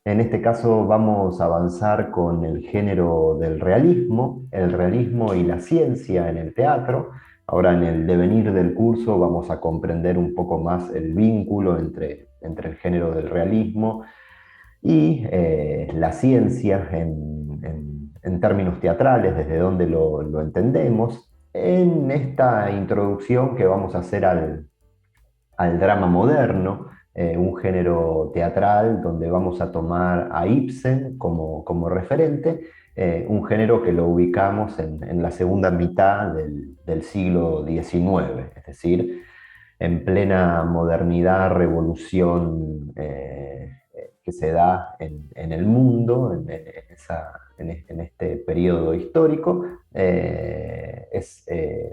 En este caso vamos a avanzar con el género del realismo, el realismo y la ciencia en el teatro. Ahora en el devenir del curso vamos a comprender un poco más el vínculo entre el género del realismo y la ciencia en términos teatrales, desde donde lo entendemos, en esta introducción que vamos a hacer al drama moderno, un género teatral donde vamos a tomar a Ibsen como referente, un género que lo ubicamos en la segunda mitad del siglo XIX, es decir, en plena modernidad, revolución que se da en el mundo, en este periodo histórico,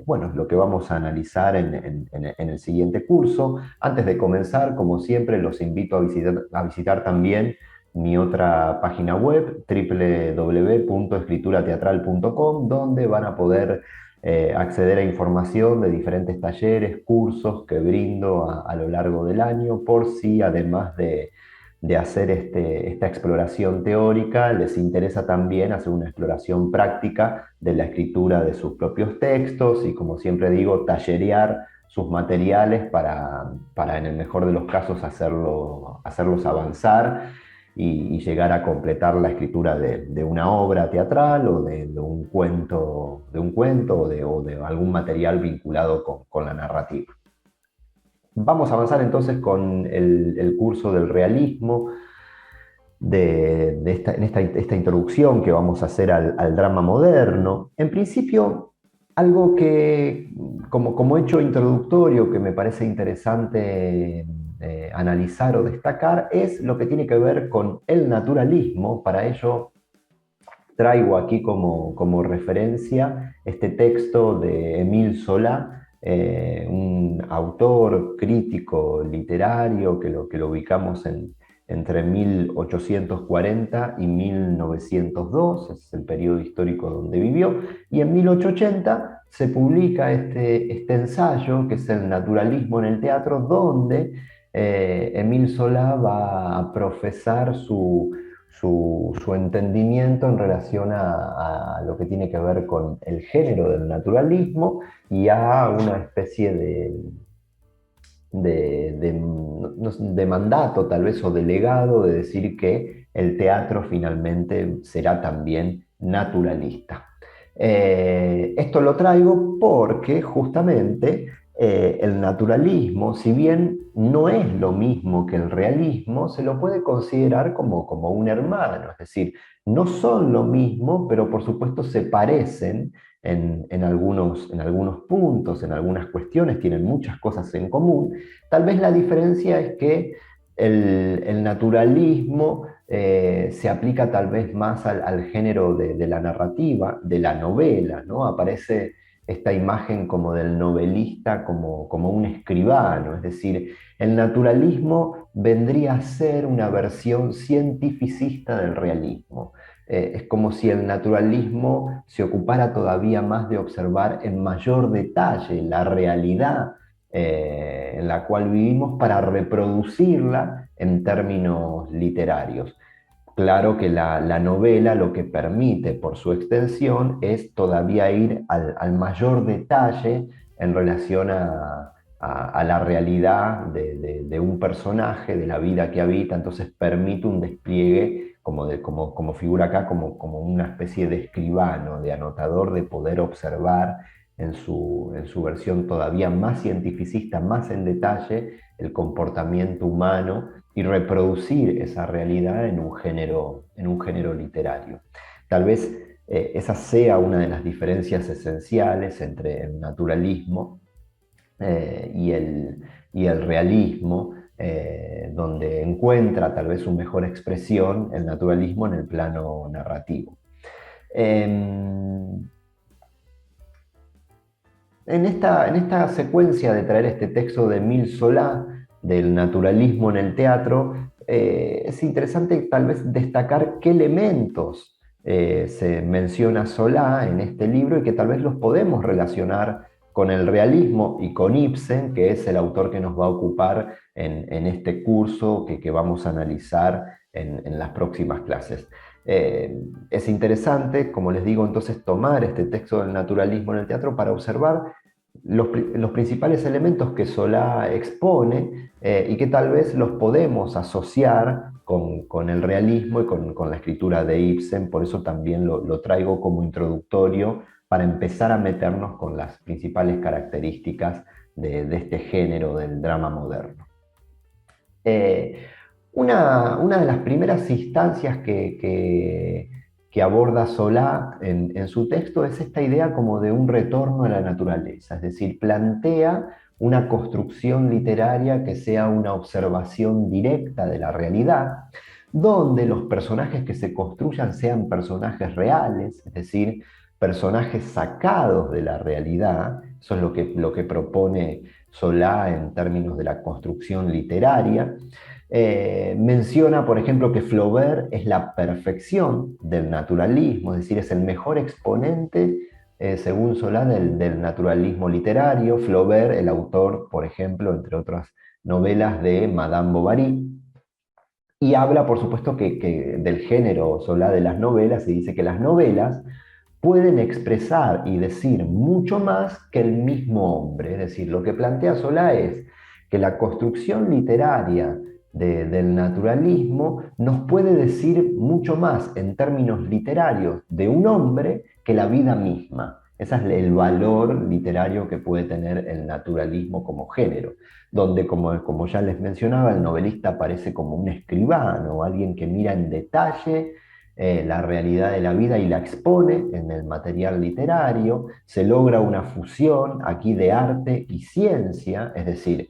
bueno, lo que vamos a analizar en el siguiente curso. Antes de comenzar, como siempre, los invito a visitar también mi otra página web, www.escriturateatral.com, donde van a poder acceder a información de diferentes talleres, cursos que brindo a lo largo del año, por si además de hacer esta exploración teórica, les interesa también hacer una exploración práctica de la escritura de sus propios textos y, como siempre digo, tallerear sus materiales para en el mejor de los casos, hacerlos avanzar y llegar a completar la escritura de una obra teatral o de un cuento o de algún material vinculado con la narrativa. Vamos a avanzar entonces con el curso del realismo, esta introducción que vamos a hacer al drama moderno. En principio, algo que, como hecho introductorio, que me parece interesante analizar o destacar, es lo que tiene que ver con el naturalismo. Para ello, traigo aquí como referencia este texto de Émile Zola, un autor crítico literario que lo ubicamos entre 1840 y 1902, es el periodo histórico donde vivió, y en 1880 se publica este ensayo, que es el naturalismo en el teatro, donde Émile Zola va a profesar su entendimiento en relación a lo que tiene que ver con el género del naturalismo y a una especie de mandato tal vez o de legado de decir que el teatro finalmente será también naturalista. Esto lo traigo porque justamente el naturalismo, si bien no es lo mismo que el realismo, se lo puede considerar como un hermano, es decir, no son lo mismo, pero por supuesto se parecen en algunos puntos, en algunas cuestiones, tienen muchas cosas en común. Tal vez la diferencia es que el naturalismo se aplica tal vez más al género de la narrativa, de la novela, ¿no? Aparece esta imagen como del novelista, como un escribano, es decir, el naturalismo vendría a ser una versión cientificista del realismo. Es como si el naturalismo se ocupara todavía más de observar en mayor detalle la realidad en la cual vivimos para reproducirla en términos literarios. Claro que la novela lo que permite por su extensión es todavía ir al mayor detalle en relación a la realidad de un personaje, de la vida que habita, entonces permite un despliegue como figura acá, como una especie de escribano, de anotador, de poder observar en su versión todavía más cientificista, más en detalle, el comportamiento humano y reproducir esa realidad en un género literario. Tal vez esa sea una de las diferencias esenciales entre el naturalismo y el realismo, donde encuentra tal vez su mejor expresión el naturalismo en el plano narrativo. En esta secuencia de traer este texto de Émile Zola, del naturalismo en el teatro, es interesante tal vez destacar qué elementos se menciona Zola en este libro y que tal vez los podemos relacionar con el realismo y con Ibsen, que es el autor que nos va a ocupar en este curso que vamos a analizar en las próximas clases. Es interesante, como les digo, entonces tomar este texto del naturalismo en el teatro para observar los principales elementos que Solá expone y que tal vez los podemos asociar con el realismo y con la escritura de Ibsen. Por eso también lo traigo como introductorio para empezar a meternos con las principales características de este género del drama moderno. Eh, una de las primeras instancias que aborda Solá en su texto es esta idea como de un retorno a la naturaleza, es decir, plantea una construcción literaria que sea una observación directa de la realidad, donde los personajes que se construyan sean personajes reales, es decir, personajes sacados de la realidad. Eso es lo que propone Solá en términos de la construcción literaria. Menciona, por ejemplo, que Flaubert es la perfección del naturalismo, es decir, es el mejor exponente, según Solá, del naturalismo literario. Flaubert, el autor, por ejemplo, entre otras novelas, de Madame Bovary. Y habla, por supuesto, del género Solá de las novelas, y dice que las novelas pueden expresar y decir mucho más que el mismo hombre. Es decir, lo que plantea Solá es que la construcción literaria del naturalismo nos puede decir mucho más en términos literarios de un hombre que la vida misma. Ese es el valor literario que puede tener el naturalismo como género, donde, como ya les mencionaba, el novelista aparece como un escribano, alguien que mira en detalle la realidad de la vida y la expone en el material literario. Se logra una fusión aquí de arte y ciencia, es decir,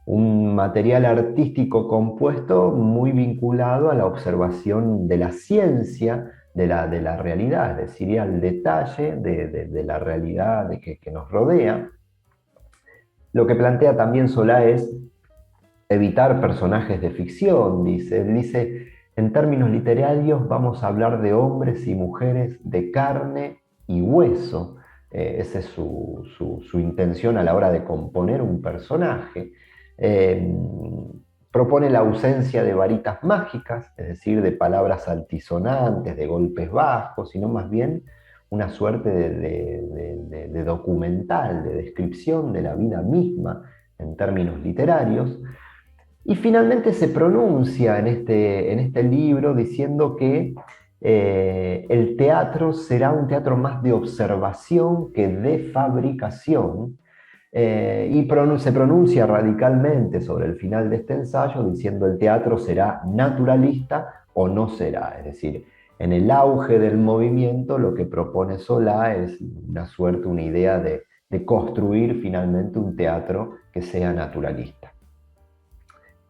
un material artístico compuesto muy vinculado a la observación de la ciencia de la realidad, es decir, al detalle de la realidad que nos rodea. Lo que plantea también Solá es evitar personajes de ficción, dice, en términos literarios vamos a hablar de hombres y mujeres de carne y hueso. Esa es su intención a la hora de componer un personaje. Eh, Propone la ausencia de varitas mágicas, es decir, de palabras altisonantes, de golpes bajos, sino más bien una suerte de documental, de descripción de la vida misma en términos literarios. Y finalmente se pronuncia en este libro diciendo que el teatro será un teatro más de observación que de fabricación, se pronuncia radicalmente sobre el final de este ensayo diciendo el teatro será naturalista o no será. Es decir, en el auge del movimiento lo que propone Solá es una suerte, una idea de construir finalmente un teatro que sea naturalista.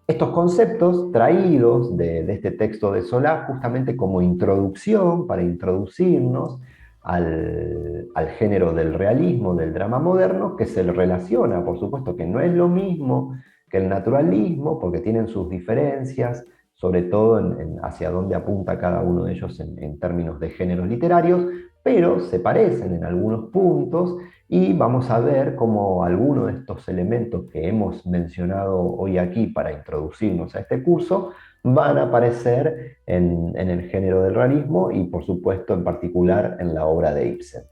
Estos conceptos traídos de este texto de Solá justamente como introducción, para introducirnos al género del realismo, del drama moderno, que se relaciona, por supuesto, que no es lo mismo que el naturalismo, porque tienen sus diferencias, sobre todo hacia dónde apunta cada uno de ellos en términos de géneros literarios, pero se parecen en algunos puntos y vamos a ver cómo algunos de estos elementos que hemos mencionado hoy aquí para introducirnos a este curso van a aparecer en el género del realismo y por supuesto en particular en la obra de Ibsen.